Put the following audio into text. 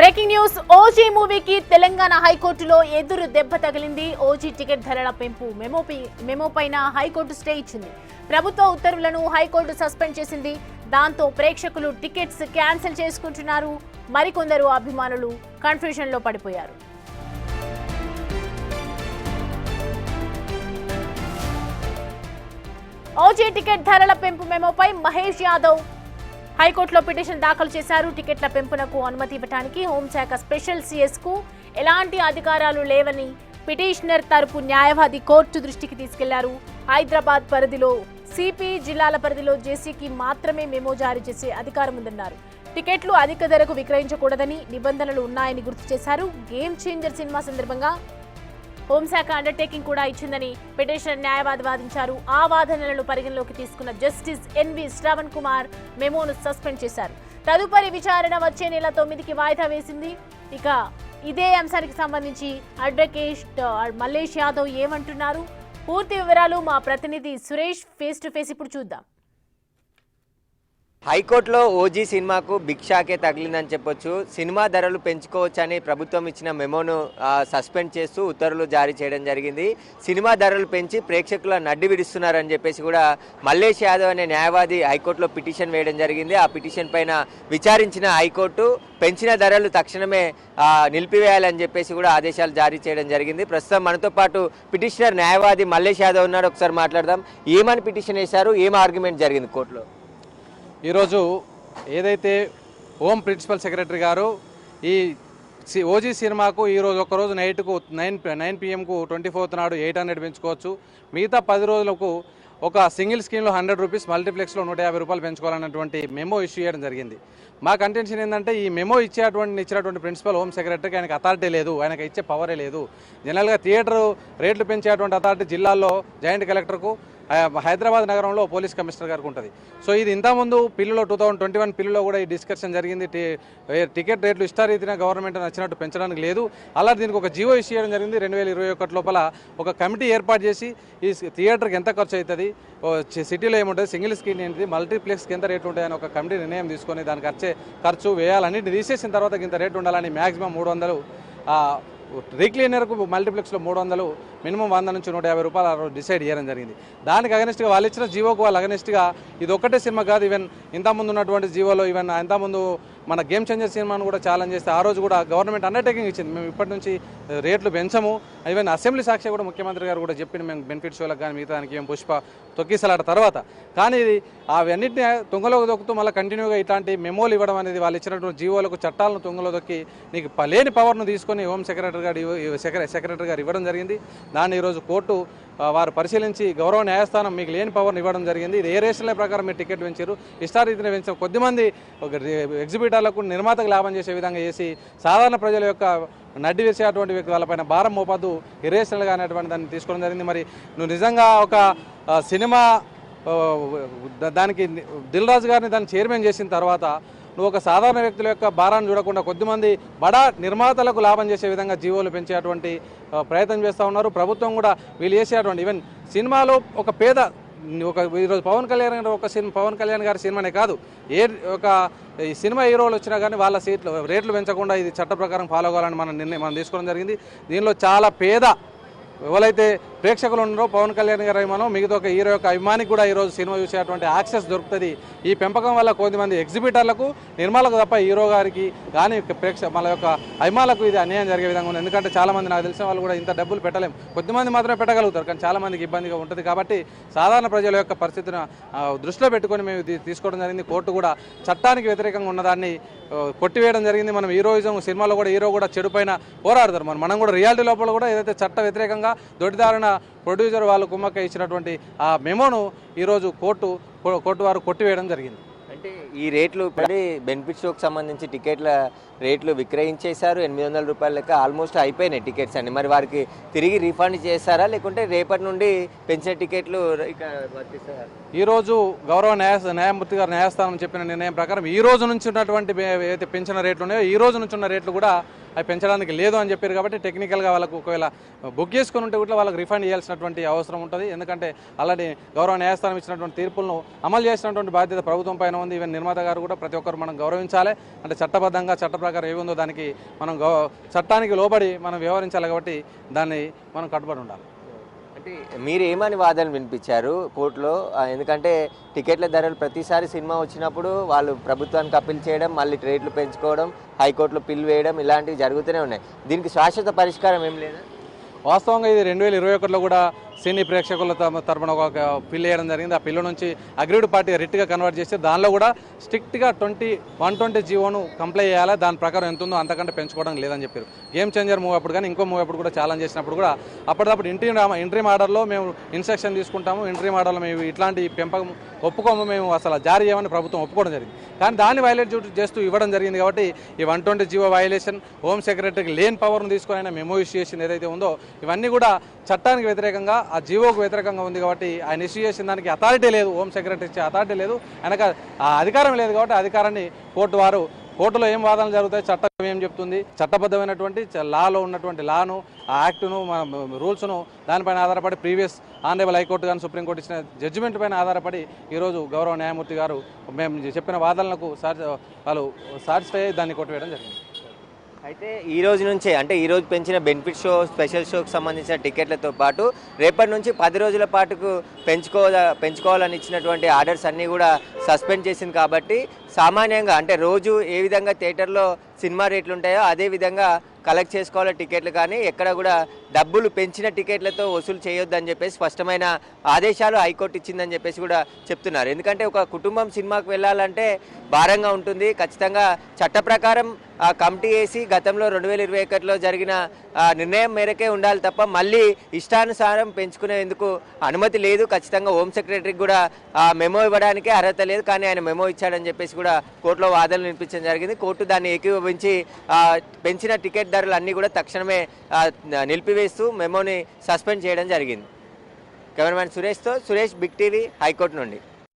Breaking news OG మూవీకి తెలంగాణ హైకోర్టులో ఎదురు దెబ్బ తగిలింది. ఓజీ టికెట్ ధరల పెంపు మెమో పైన హైకోర్టు స్టే ఇచ్చింది. ప్రభుత్వ ఉత్తర్వులను హైకోర్టు సస్పెండ్ చేసింది. దాంతో ప్రేక్షకులు టికెట్స్ క్యాన్సిల్ చేసుకుంటున్నారు. మరికొందరు అభిమానులు కన్ఫ్యూజన్ లో పడిపోయారు. ఓజీ టికెట్ ధరల పెంపు మెమోపై మహేష్ యాదవ్ హైకోర్టులో పిటిషన్ దాఖలు చేశారు. టికెట్ల పెంపునకు అనుమతి ఇవ్వడానికి హోంశాఖ స్పెషల్ సిఎస్ కు ఎలాంటి అధికారాలు లేవని పిటిషనర్ తరపు న్యాయవాది కోర్టు దృష్టికి తీసుకెళ్లారు. హైదరాబాద్ పరిధిలో సిపి, జిల్లాల పరిధిలో జేసీకి మాత్రమే మెమో జారీ చేసే అధికారం ఉందన్నారు. టికెట్లు అధిక ధరకు విక్రయించకూడదని నిబంధనలు ఉన్నాయని గుర్తు చేశారు. గేమ్ చేంజర్ సినిమా సందర్భంగా హోంశాఖ అండర్టేకింగ్ కూడా ఇచ్చిందని పిటిషనర్ న్యాయవాది వాదించారు. ఆ వాదనలను పరిగణలోకి తీసుకున్న జస్టిస్ ఎన్వి శ్రవణ్ కుమార్ మెమోను సస్పెండ్ చేశారు. తదుపరి విచారణ వచ్చే నెల 9కి వాయిదా వేసింది. ఇక ఇదే అంశానికి సంబంధించి అడ్వకేట్ మల్లేష్ యాదవ్ ఏమంటున్నారు, పూర్తి వివరాలు మా ప్రతినిధి సురేష్ ఫేస్ టు ఫేస్ ఇప్పుడు చూద్దాం. హైకోర్టులో ఓజీ సినిమాకు బిగ్ షాకే తగిలిందని చెప్పొచ్చు. సినిమా ధరలు పెంచుకోవచ్చని ప్రభుత్వం ఇచ్చిన మెమోను సస్పెండ్ చేస్తూ ఉత్తర్వులు జారీ చేయడం జరిగింది. సినిమా ధరలు పెంచి ప్రేక్షకుల నడ్డి విడుస్తున్నారని చెప్పేసి కూడా మల్లేష్ యాదవ్ అనే న్యాయవాది హైకోర్టులో పిటిషన్ వేయడం జరిగింది. ఆ పిటిషన్ పైన విచారించిన హైకోర్టు పెంచిన ధరలు తక్షణమే నిలిపివేయాలని చెప్పేసి కూడా ఆదేశాలు జారీ చేయడం జరిగింది. ప్రస్తుతం మనతో పాటు పిటిషనర్ న్యాయవాది మల్లేష్ యాదవ్ ఉన్నారు. ఒకసారి మాట్లాడదాం. ఏమని పిటిషన్ వేశారు, ఏం ఆర్గ్యుమెంట్ జరిగింది కోర్టులో? ఈరోజు ఏదైతే హోమ్ ప్రిన్సిపల్ సెక్రటరీ గారు ఈ ఓజీ సినిమాకు ఈరోజు ఒకరోజు నైట్కు 9 PM 24th నాడు 800 పెంచుకోవచ్చు, మిగతా 10 రోజులకు ఒక సింగిల్ స్క్రీన్లో 100 రూపీస్, మల్టీప్లెక్స్లో 150 రూపాయలు పెంచుకోవాలన్నటువంటి మెమో ఇష్యూ చేయడం జరిగింది. మా కంటెన్షన్ ఏంటంటే ఈ మెమో ఇచ్చినటువంటి ప్రిన్సిపల్ హోమ్ సెక్రటరీకి ఆయనకు అథారిటీ లేదు, ఆయనకు ఇచ్చే పవరే లేదు. జనరల్గా థియేటర్ రేట్లు పెంచేటువంటి అథారిటీ జిల్లాల్లో జాయింట్ కలెక్టర్కు, హైదరాబాద్ నగరంలో పోలీస్ కమిషనర్ గారికి ఉంటుంది. సో ఇది ఇంతకుముందు పిల్లులో 2021 పిల్లులో కూడా ఈ డిస్కషన్ జరిగింది. టికెట్ రేట్లు ఇష్టారీతిన గవర్నమెంట్ నచ్చినట్టు పెంచడానికి లేదు. అలా దీనికి ఒక జీవో ఇష్యూ చేయడం జరిగింది. 2021 లోపల ఒక కమిటీ ఏర్పాటు చేసి ఈ థియేటర్కి ఎంత ఖర్చు అవుతుంది, సిటీలో ఏముంటుంది, సింగిల్ స్క్రీన్ ఏంటి, మల్టీప్లెక్స్కి ఎంత రేటు ఉంటాయని ఒక కమిటీ నిర్ణయం తీసుకొని దానికి ఖర్చు వేయాలన్నింటినీ తీసేసిన తర్వాత ఇంత రేటు ఉండాలని మ్యాక్సిమం 300, రీక్లీనర్కు మల్టీప్లెక్స్లో 300, మినిమం 100 నుంచి 150 రూపాయలు డిసైడ్ చేయడం జరిగింది. దానికి అగనిస్ట్గా వాళ్ళు ఇచ్చిన జీవోకు వాళ్ళు అగనిస్ట్గా ఇది ఒక్కటే సినిమా కాదు, ఈవెన్ ఇంతకుముందు ఉన్నటువంటి జీవోలో ఈవెన్ ఇంతకుముందు మన గేమ్ చేంజర్ సినిమాను కూడా ఛాలెంజ్ చేస్తే ఆ రోజు కూడా గవర్నమెంట్ అండర్టేకింగ్ ఇచ్చింది, మేము ఇప్పటి నుంచి రేట్లు పెంచము. ఈవెన్ అసెంబ్లీ సాక్షి కూడా ముఖ్యమంత్రి గారు కూడా చెప్పింది, మేము బెనిఫిట్ షోలకు కానీ మిగతా దానికి ఏం పుష్ప తొక్కిసలాట తర్వాత. కానీ ఇది అవన్నింటినీ తుంగలోకి దొక్కుతూ మళ్ళీ కంటిన్యూగా ఇట్లాంటి మెమోలు ఇవ్వడం అనేది వాళ్ళు ఇచ్చినటువంటి జీవోలకు చట్టాలను తుంగలో దొక్కి నీకు లేని పవర్ను తీసుకొని హోమ్ సెక్రటరీ గారు ఇవ్వడం జరిగింది. దాన్ని ఈరోజు కోర్టు వారు పరిశీలించి గౌరవ న్యాయస్థానం మీకు లేని పవర్ని ఇవ్వడం జరిగింది. ఇది ఏ రేషన్ల ప్రకారం మీరు టికెట్ పెంచారు, ఇష్టారీతిని పెంచారు, కొద్దిమంది ఎగ్జిబిటర్లకు నిర్మాతకు లాభం చేసే విధంగా చేసి సాధారణ ప్రజల యొక్క నడ్డి వేసేటువంటి వ్యక్తి వాళ్ళపైన భారం మోపద్దు, ఇరేషనల్గా అనేటువంటి దాన్ని తీసుకోవడం జరిగింది. మరి నువ్వు నిజంగా ఒక సినిమా దానికి దిల్ రాజు గారిని దాన్ని చైర్మన్ చేసిన తర్వాత నువ్వు ఒక సాధారణ వ్యక్తుల యొక్క భారాన్ని చూడకుండా కొద్దిమంది బడా నిర్మాతలకు లాభం చేసే విధంగా జీవోలు పెంచేటువంటి ప్రయత్నం చేస్తూ ఉన్నారు. ప్రభుత్వం కూడా వీళ్ళు చేసేటువంటి ఈవెన్ సినిమాలో ఒక పేద ఈరోజు పవన్ కళ్యాణ్ గారి సినిమానే కాదు, ఏ ఒక సినిమా హీరోలు వచ్చినా కానీ వాళ్ళ రేట్లు పెంచకుండా ఇది చట్ట ప్రకారం ఫాలో అవ్వాలని మనం తీసుకోవడం జరిగింది. దీనిలో చాలా పేద ఎవరైతే ప్రేక్షకులు ఉన్నారో పవన్ కళ్యాణ్ గారి అభిమానం, మిగతా ఒక హీరో యొక్క అభిమానికి కూడా ఈరోజు సినిమా చూసేటువంటి యాక్సెస్ దొరుకుతుంది. ఈ పెంపకం వల్ల కొద్దిమంది ఎగ్జిబిటర్లకు, నిర్మాలకు తప్ప హీరో గారికి కానీ మన యొక్క అభిమానులకు ఇది అన్యాయం జరిగే విధంగా ఉంది. ఎందుకంటే చాలామంది నాకు తెలిసిన వాళ్ళు కూడా ఇంత డబ్బులు పెట్టలేము, కొద్దిమంది మాత్రమే పెట్టగలుగుతారు, కానీ చాలామందికి ఇబ్బందిగా ఉంటుంది. కాబట్టి సాధారణ ప్రజల యొక్క పరిస్థితిని దృష్టిలో పెట్టుకొని మేము తీసుకోవడం జరిగింది. కోర్టు కూడా చట్టానికి వ్యతిరేకంగా ఉన్నదాన్ని కొట్టివేయడం జరిగింది. మనం హీరోయిజం సినిమాలో కూడా హీరో కూడా చెడు పైన పోరాడతారు. మనం కూడా రియాలిటీ లోపల కూడా ఏదైతే చట్ట వ్యతిరేకంగా దొడ్డిదారిన ప్రొడ్యూసర్ వాళ్ళు కుమ్మక్క ఇచ్చినటువంటి ఆ మెమోను ఈరోజు కోర్టు వారు కొట్టివేయడం జరిగింది. అంటే ఈ రేట్లు బెనిఫిట్ షోకి సంబంధించి టికెట్ల రేట్లు విక్రయించేశారు. 800 రూపాయల లెక్క ఆల్మోస్ట్ అయిపోయినాయి టికెట్స్ అన్ని. మరి వారికి తిరిగి రీఫండ్ చేస్తారా, లేకుంటే రేపటి నుండి పెంచిన టికెట్లు వర్తిస్తారా? ఈరోజు గౌరవ న్యాయమూర్తి గారు న్యాయస్థానం చెప్పిన నిర్ణయం ప్రకారం ఈ రోజు నుంచి ఉన్నటువంటి ఏదైతే పెంచిన రేట్లు ఉన్నాయో ఈ రోజు నుంచి ఉన్న రేట్లు కూడా అవి పెంచడానికి లేదు అని చెప్పారు. కాబట్టి టెక్నికల్గా వాళ్ళకు ఒకవేళ బుక్ చేసుకుని ఉంటే కూడా వాళ్ళకి రిఫండ్ చేయాల్సినటువంటి అవసరం ఉంటుంది. ఎందుకంటే అలాంటి గౌరవ న్యాయస్థానం ఇచ్చినటువంటి తీర్పులను అమలు చేసినటువంటి బాధ్యత ప్రభుత్వం పైన ఉంది. ఈవెన్ నిర్మాత గారు కూడా ప్రతి ఒక్కరు మనం గౌరవించాలి. అంటే చట్టబద్ధంగా చట్ట ప్రకారం ఏమి ఉందో దానికి మనం చట్టానికి లోబడి మనం వ్యవహరించాలి. కాబట్టి దాన్ని మనం కట్టుబడి ఉండాలి. అంటే మీరు ఏమని వాదనలు వినిపించారు కోర్టులో? ఎందుకంటే టికెట్ల ధరలు ప్రతిసారి సినిమా వచ్చినప్పుడు వాళ్ళు ప్రభుత్వానికి అప్పీల్ చేయడం, మళ్ళీ రేట్లు పెంచుకోవడం, హైకోర్టులో పిల్ వేయడం ఇలాంటివి జరుగుతూనే ఉన్నాయి. దీనికి శాశ్వత పరిష్కారం ఏం లేదా? వాస్తవంగా ఇది 2021లో కూడా సినీ ప్రేక్షకుల తరపున ఒక పిల్ వేయడం జరిగింది. ఆ పిల్ల నుంచి అగ్రీడ్ పార్టీ రిట్గా కన్వర్ట్ చేస్తే దానిలో కూడా స్ట్రిక్ట్గా 120 జీవోను కంప్లై చేయాలి. దాని ప్రకారం ఎంత ఉందో అంతకంటే పెంచుకోవడం లేదని చెప్పారు. గేమ్ చేంజర్ మూవ్ అప్పుడు కానీ ఇంకో మూవ్ అప్పుడు కూడా ఛాలెంజ్ చేసినప్పుడు కూడా అప్పటికప్పుడు ఇంట్రీమ్ ఆర్డర్లో మేము ఇన్స్ట్రక్షన్ తీసుకుంటాము, ఇంట్రీమ్ ఆర్డర్లో మేము ఇట్లాంటి పెంపకం ఒప్పుకోము, మేము అసలు జారీ చేయమని ప్రభుత్వం ఒప్పుకోవడం జరిగింది. కానీ దాన్ని వైలేట్ చేస్తూ ఇవ్వడం జరిగింది. కాబట్టి ఈ 120 జీవో వైలేషన్, హోమ్ సెక్రటరీకి లేని పవర్ను తీసుకొని ఆయన మెమో ఇష్యూ చేసింది ఏదైతే ఉందో ఇవన్నీ కూడా చట్టానికి వ్యతిరేకంగా, ఆ జీవోకు వ్యతిరేకంగా ఉంది. కాబట్టి ఆయన ఇష్యూ చేసిన దానికి అథారిటీ లేదు, హోమ్ సెక్రటరీ ఇచ్చే అథారిటీ లేదు, ఆయనకు ఆ అధికారం లేదు. కాబట్టి అధికారాన్ని కోర్టులో ఏం వాదనలు జరుగుతాయి, చట్టం ఏం చెప్తుంది, చట్టబద్ధమైనటువంటి లాలో ఉన్నటువంటి లాను, ఆ యాక్టును, రూల్స్ను దానిపైన ఆధారపడి ప్రీవియస్ ఆనరేబుల్ హైకోర్టు కానీ సుప్రీంకోర్టు ఇచ్చిన జడ్జిమెంట్ పైన ఆధారపడి ఈరోజు గౌరవ న్యాయమూర్తి గారు మేము చెప్పిన వాదనలకు వాళ్ళు సాటిస్ఫై అయ్యి దాన్ని కొట్టివేయడం జరిగింది. అయితే ఈ రోజు నుంచే, అంటే ఈ రోజు పెంచిన బెనిఫిట్ షో, స్పెషల్ షోకి సంబంధించిన టికెట్లతో పాటు రేపటి నుంచి 10 రోజుల పాటుకు పెంచుకోవాలని ఇచ్చినటువంటి ఆర్డర్స్ అన్నీ కూడా సస్పెండ్ చేసింది. కాబట్టి సామాన్యంగా అంటే రోజు ఏ విధంగా థియేటర్లో సినిమా రేట్లు ఉంటాయో అదే విధంగా కలెక్ట్ చేసుకోవాలి టికెట్లు. కానీ ఎక్కడ కూడా డబ్బులు పెంచిన టికెట్లతో వసూలు చేయొద్దని చెప్పేసి స్పష్టమైన ఆదేశాలు హైకోర్టు ఇచ్చిందని చెప్పేసి కూడా చెప్తున్నారు. ఎందుకంటే ఒక కుటుంబం సినిమాకు వెళ్ళాలంటే భారంగా ఉంటుంది. ఖచ్చితంగా చట్ట ప్రకారం కమిటీ వేసి గతంలో 2021లో జరిగిన నిర్ణయం మేరకే ఉండాలి తప్ప మళ్ళీ ఇష్టానుసారం పెంచుకునేందుకు అనుమతి లేదు. ఖచ్చితంగా హోమ్ సెక్రటరీకి కూడా మెమో ఇవ్వడానికి అర్హత లేదు. కానీ ఆయన మెమో ఇచ్చాడని చెప్పేసి కూడా కోర్టులో వాదనలు వినిపించడం జరిగింది. కోర్టు దాన్ని ఏకీభవించి పెంచిన టికెట్ ధరలు అన్నీ కూడా తక్షణమే నిలిపివేస్తూ మెమోని సస్పెండ్ చేయడం జరిగింది. కెమెరామ్యాన్ సురేష్తో సురేష్, బిగ్ టీవీ, హైకోర్టు నుండి.